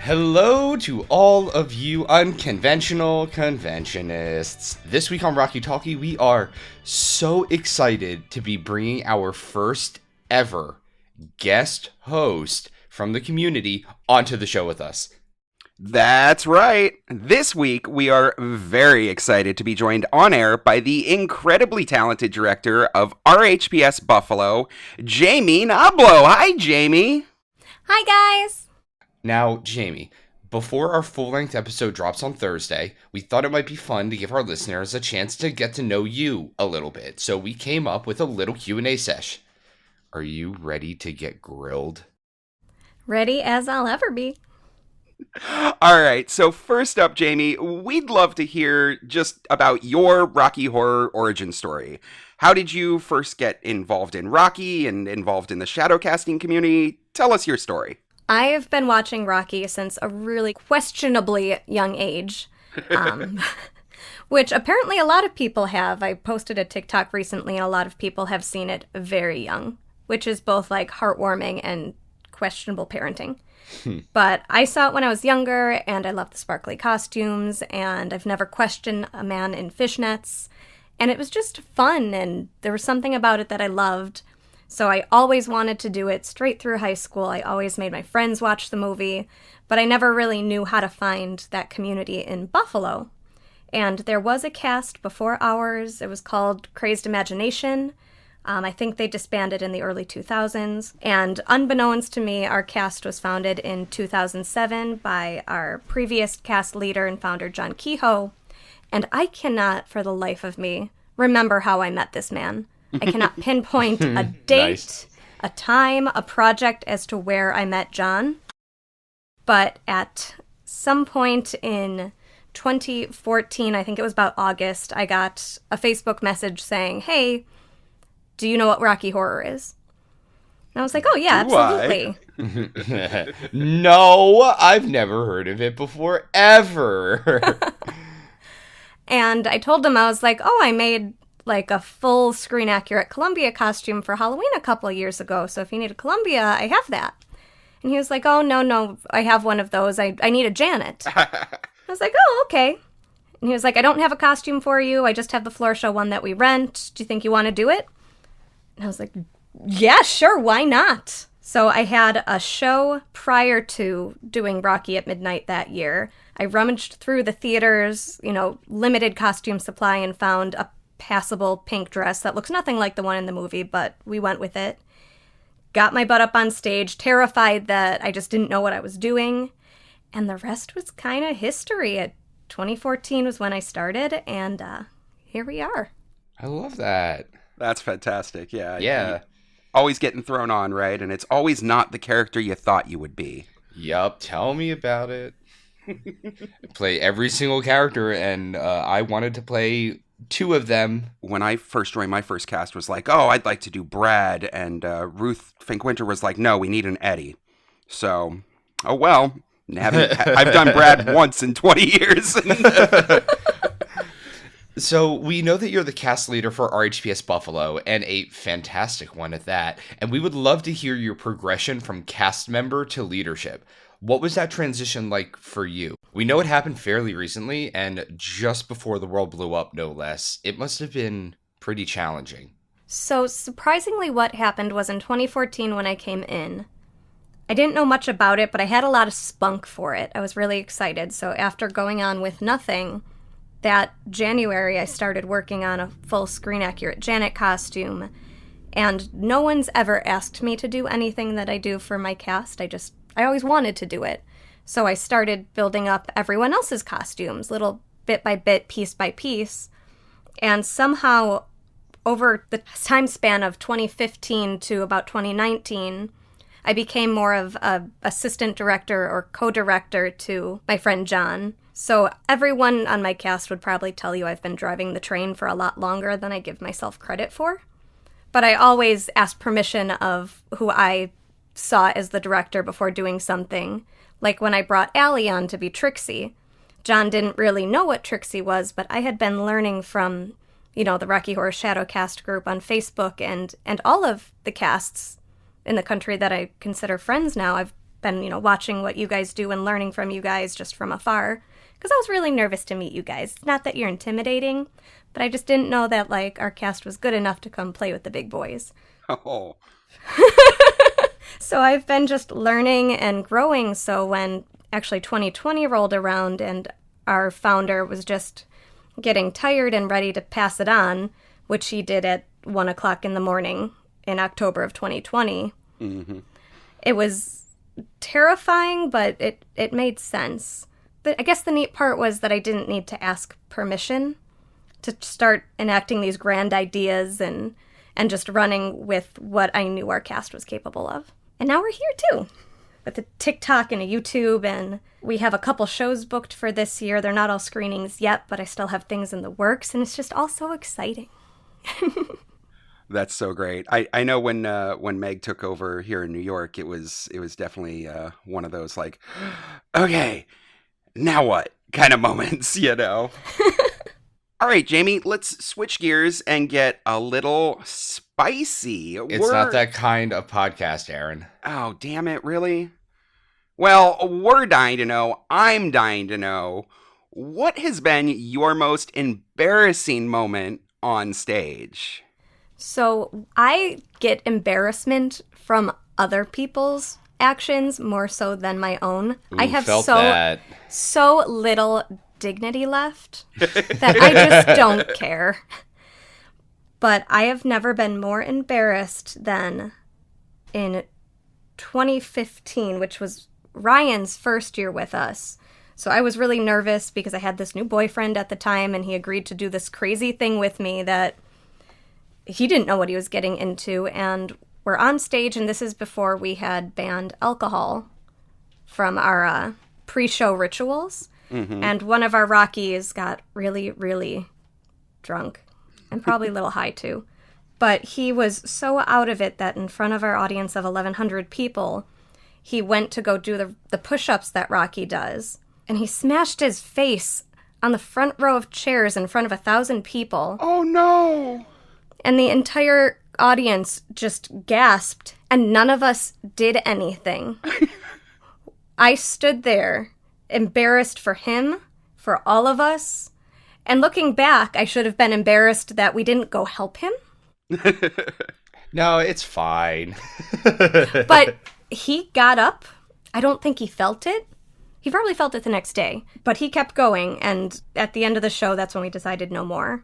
Hello to all of you unconventional conventionists. This week on Talkie, we are so excited to be bringing our first ever guest host from the community onto the show with us. That's right. This week, we are very excited to be joined on air by the incredibly talented director of RHPS Buffalo, Jamie Nablo. Hi, Jamie. Hi, guys. Now, Jamie, before our full-length episode drops on Thursday, we thought it might be fun to give our listeners a chance to get to know you a little bit, so we came up with a little Q&A sesh. Are you ready to get grilled? Ready as I'll ever be. All right, so first up, Jamie, we'd love to hear just about your Rocky Horror origin story. How did you first get involved in Rocky and involved in the Shadowcasting community? Tell us your story. I have been watching Rocky since a really questionably young age, which apparently a lot of people have. I posted a TikTok recently and a lot of people have seen it very young, which is both like heartwarming and questionable parenting. But I saw it when I was younger, and I love the sparkly costumes, and I've never questioned a man in fishnets, and it was just fun, and there was something about it that I loved, so I always wanted to do it straight through high school. I always made my friends watch the movie, but I never really knew how to find that community in Buffalo, and there was a cast before ours. It was called Crazed Imagination. I think they disbanded in the early 2000s, and unbeknownst to me, our cast was founded in 2007 by our previous cast leader and founder, John Kehoe, and I cannot, for the life of me, remember how I met this man. I cannot pinpoint a date, Nice. a time, a project as to where I met John, but at some point in 2014, I think it was about August, I got a Facebook message saying, "Hey, do you know what Rocky Horror is?" And I was like, "Oh, yeah, absolutely." No, I've never heard of it before, ever. And I told him, I was like, "Oh, I made like a full screen accurate Columbia costume for Halloween a couple of years ago, so if you need a Columbia, I have that." And he was like, "Oh, no, I have one of those. I need a Janet." I was like, "Oh, okay." And he was like, "I don't have a costume for you. I just have the floor show one that we rent. Do you think you want to do it?" And I was like, "Yeah, sure, why not?" So I had a show prior to doing Rocky at Midnight that year. I rummaged through the theaters, limited costume supply, and found a passable pink dress that looks nothing like the one in the movie, but we went with it. Got my butt up on stage, terrified that I just didn't know what I was doing. And the rest was kind of history. 2014 was when I started, and here we are. I love that. That's fantastic, yeah. Yeah. Always getting thrown on, right? And it's always not the character you thought you would be. Yup, tell me about it. Play every single character, and I wanted to play two of them. When I first joined, my first cast was like, "Oh, I'd like to do Brad," and Ruth Finkwinter was like, "No, we need an Eddie." So, oh well, I've done Brad once in 20 years. So we know that you're the cast leader for RHPS Buffalo, and a fantastic one at that, and we would love to hear your progression from cast member to leadership. What was that transition like for you? We know it happened fairly recently, and just before the world blew up, no less. It must have been pretty challenging. So surprisingly, what happened was in 2014 when I came in, I didn't know much about it, but I had a lot of spunk for it. I was really excited. So after going on with nothing, that January I started working on a full screen accurate Janet costume, and no one's ever asked me to do anything that I do for my cast. I always wanted to do it. So I started building up everyone else's costumes, little bit by bit, piece by piece, and somehow over the time span of 2015 to about 2019, I became more of an assistant director or co-director to my friend John. So everyone on my cast would probably tell you I've been driving the train for a lot longer than I give myself credit for. But I always asked permission of who I saw as the director before doing something. Like when I brought Allie on to be Trixie, John didn't really know what Trixie was, but I had been learning from, the Rocky Horror Shadowcast group on Facebook and all of the casts in the country that I consider friends now. I've been, watching what you guys do and learning from you guys just from afar. Because I was really nervous to meet you guys. Not that you're intimidating, but I just didn't know that, our cast was good enough to come play with the big boys. Oh. So I've been just learning and growing. So when actually 2020 rolled around and our founder was just getting tired and ready to pass it on, which he did at 1 o'clock in the morning in October of 2020, It was terrifying, but it made sense. I guess the neat part was that I didn't need to ask permission to start enacting these grand ideas and just running with what I knew our cast was capable of. And now we're here too, with a TikTok and a YouTube, and we have a couple shows booked for this year. They're not all screenings yet, but I still have things in the works, and it's just all so exciting. That's so great. I know when Meg took over here in New York, it was definitely one of those okay, now what kind of moments, All right, Jamie, let's switch gears and get a little spicy. It's not that kind of podcast, Aaron. Oh, damn it, really? Well, we're dying to know, I'm dying to know, what has been your most embarrassing moment on stage? So I get embarrassment from other people's actions more so than my own. Ooh, I have felt that. so little dignity left that I just don't care. But I have never been more embarrassed than in 2015, which was Ryan's first year with us. So I was really nervous because I had this new boyfriend at the time, and he agreed to do this crazy thing with me that he didn't know what he was getting into. And we're on stage, and this is before we had banned alcohol from our pre-show rituals. And one of our Rockies got really, really drunk, and probably a little high too. But he was so out of it that in front of our audience of 1,100 people, he went to go do the push-ups that Rocky does. And he smashed his face on the front row of chairs in front of 1,000 people. Oh, no! And the entire audience just gasped, and none of us did anything. I stood there, embarrassed for him, for all of us. And looking back, I should have been embarrassed that we didn't go help him. No, it's fine. But he got up. I don't think he felt it. He probably felt it the next day. But he kept going, and at the end of the show, that's when we decided no more.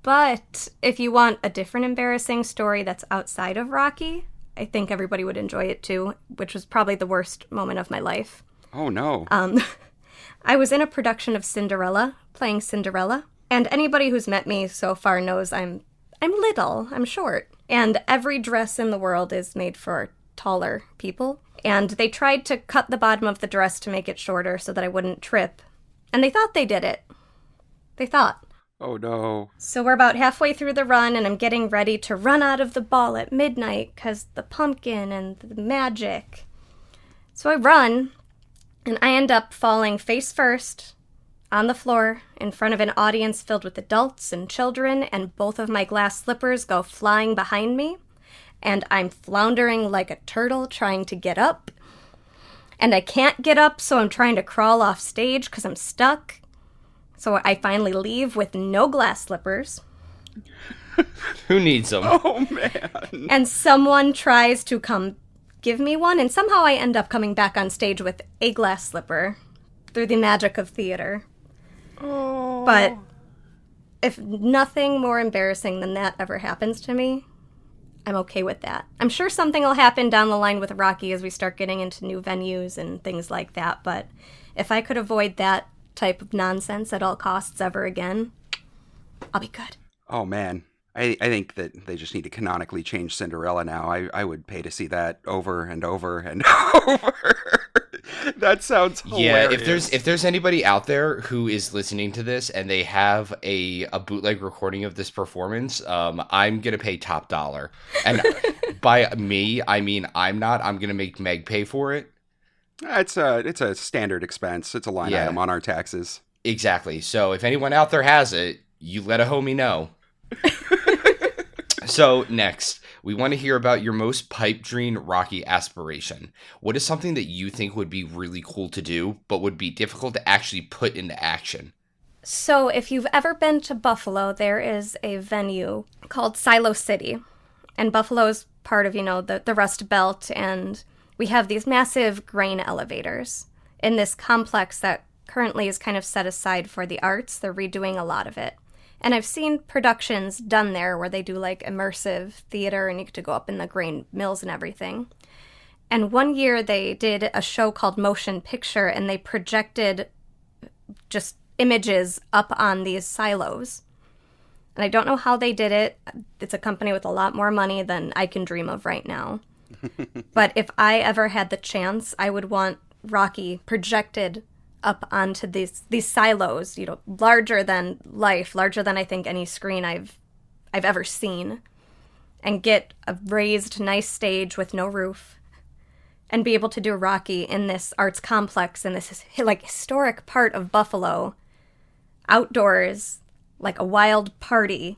But if you want a different embarrassing story that's outside of Rocky, I think everybody would enjoy it too, which was probably the worst moment of my life. Oh, no. I was in a production of Cinderella, playing Cinderella, and anybody who's met me so far knows I'm little, I'm short, and every dress in the world is made for taller people, and they tried to cut the bottom of the dress to make it shorter so that I wouldn't trip, and they thought they did it. They thought. Oh, no. So we're about halfway through the run, and I'm getting ready to run out of the ball at midnight because the pumpkin and the magic. So I run, and I end up falling face first on the floor in front of an audience filled with adults and children, and both of my glass slippers go flying behind me, and I'm floundering like a turtle trying to get up. And I can't get up, so I'm trying to crawl off stage because I'm stuck. So I finally leave with no glass slippers. Who needs them? Oh, man. And someone tries to come give me one, and somehow I end up coming back on stage with a glass slipper through the magic of theater. Oh. But if nothing more embarrassing than that ever happens to me, I'm okay with that. I'm sure something will happen down the line with Rocky as we start getting into new venues and things like that, but if I could avoid that type of nonsense at all costs ever again, I'll be good. Oh, man. I think that they just need to canonically change Cinderella now. I would pay to see that over and over and over. That sounds hilarious. Yeah, if there's anybody out there who is listening to this and they have a bootleg recording of this performance, I'm gonna pay top dollar. And by me, I mean I'm gonna make Meg pay for it. It's a standard expense. It's a line item on our taxes. Exactly. So if anyone out there has it, you let a homie know. So next, We want to hear about your most pipe dream Rocky aspiration. What is something that you think would be really cool to do, but would be difficult to actually put into action? So if you've ever been to Buffalo, there is a venue called Silo City. And Buffalo is part of, the Rust Belt, and we have these massive grain elevators in this complex that currently is kind of set aside for the arts. They're redoing a lot of it. And I've seen productions done there where they do like immersive theater and you get to go up in the grain mills and everything. And one year they did a show called Motion Picture, and they projected just images up on these silos. And I don't know how they did it. It's a company with a lot more money than I can dream of right now. But if I ever had the chance, I would want Rocky projected up onto these silos, larger than life, larger than I think any screen I've ever seen, and get a raised, nice stage with no roof, and be able to do Rocky in this arts complex in this historic part of Buffalo, outdoors, like a wild party.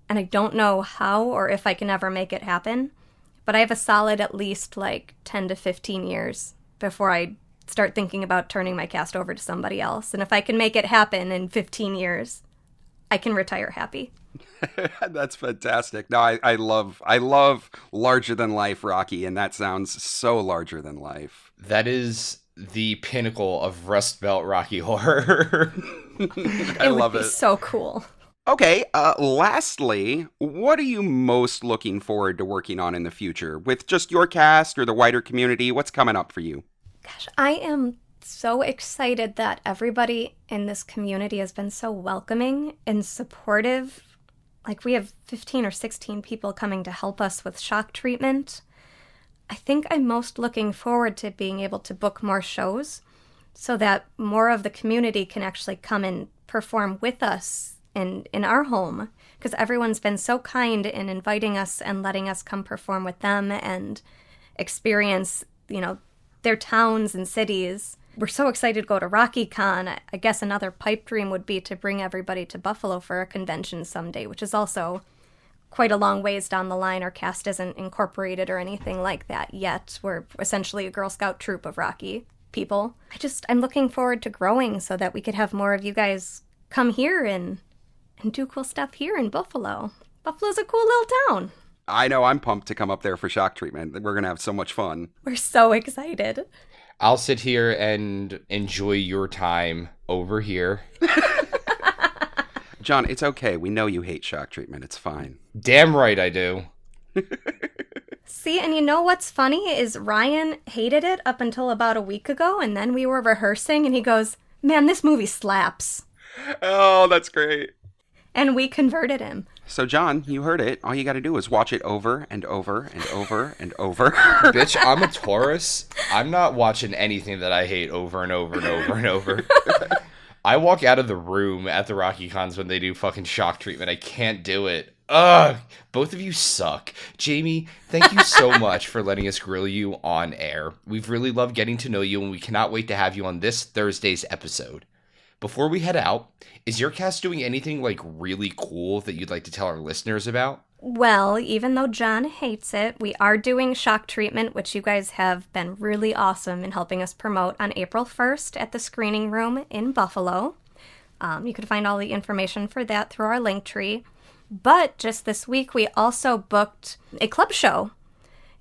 And I don't know how or if I can ever make it happen, but I have a solid at least 10 to 15 years before I start thinking about turning my cast over to somebody else. And if I can make it happen in 15 years, I can retire happy. That's fantastic. No, I love larger than life Rocky, and that sounds so larger than life. That is the pinnacle of Rust Belt Rocky Horror. I love it. It would be so cool. Okay, lastly, what are you most looking forward to working on in the future? With just your cast or the wider community, what's coming up for you? Gosh, I am so excited that everybody in this community has been so welcoming and supportive. We have 15 or 16 people coming to help us with shock treatment. I think I'm most looking forward to being able to book more shows so that more of the community can actually come and perform with us in our home, because everyone's been so kind in inviting us and letting us come perform with them and experience, their towns and cities. We're so excited to go to RockyCon. I guess another pipe dream would be to bring everybody to Buffalo for a convention someday, which is also quite a long ways down the line. Our cast isn't incorporated or anything like that yet. We're essentially a Girl Scout troop of Rocky people. I'm looking forward to growing so that we could have more of you guys come here and do cool stuff here in Buffalo. Buffalo's a cool little town. I know, I'm pumped to come up there for shock treatment. We're going to have so much fun. We're so excited. I'll sit here and enjoy your time over here. Jon, it's okay. We know you hate shock treatment. It's fine. Damn right I do. See, and you know what's funny is Ryan hated it up until about a week ago, and then we were rehearsing, and he goes, "Man, this movie slaps." Oh, that's great. And we converted him. So, Jon, you heard it. All you got to do is watch it over and over and over and over. Bitch, I'm a Taurus. I'm not watching anything that I hate over and over and over and over. I walk out of the room at the Rocky Cons when they do fucking shock treatment. I can't do it. Ugh, both of you suck. Jamie, thank you so much for letting us grill you on air. We've really loved getting to know you, and we cannot wait to have you on this Thursday's episode. Before we head out, is your cast doing anything really cool that you'd like to tell our listeners about? Well, even though Jon hates it, we are doing shock treatment, which you guys have been really awesome in helping us promote on April 1st at the Screening Room in Buffalo. You can find all the information for that through our link tree. But just this week, we also booked a club show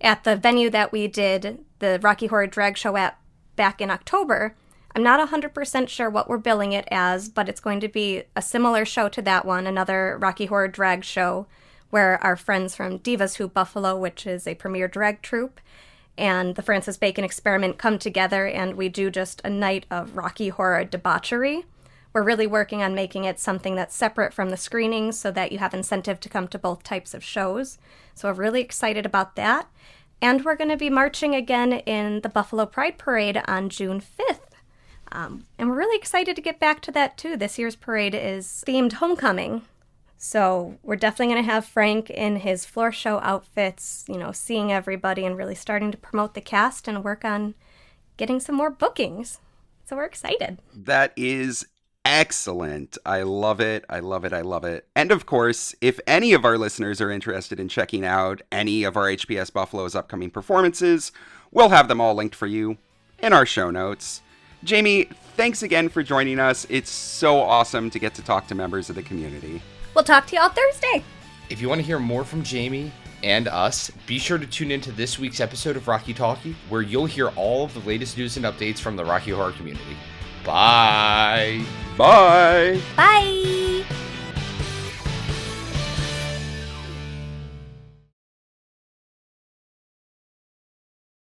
at the venue that we did the Rocky Horror Drag Show at back in October. I'm not 100% sure what we're billing it as, but it's going to be a similar show to that one, another Rocky Horror Drag Show, where our friends from Divas Who Buffalo, which is a premier drag troupe, and the Francis Bacon Experiment come together, and we do just a night of Rocky Horror debauchery. We're really working on making it something that's separate from the screenings so that you have incentive to come to both types of shows. So we're really excited about that. And we're going to be marching again in the Buffalo Pride Parade on June 5th. And we're really excited to get back to that, too. This year's parade is themed homecoming. So we're definitely going to have Frank in his floor show outfits, seeing everybody and really starting to promote the cast and work on getting some more bookings. So we're excited. That is Excellent. I love it. I love it. I love it. And of course, if any of our listeners are interested in checking out any of our HPS Buffalo's upcoming performances, we'll have them all linked for you in our show notes. Jamie, thanks again for joining us. It's so awesome to get to talk to members of the community. We'll talk to you all Thursday. If you want to hear more from Jamie and us, be sure to tune into this week's episode of Rocky Talkie, where you'll hear all of the latest news and updates from the Rocky Horror community. Bye! Bye! Bye!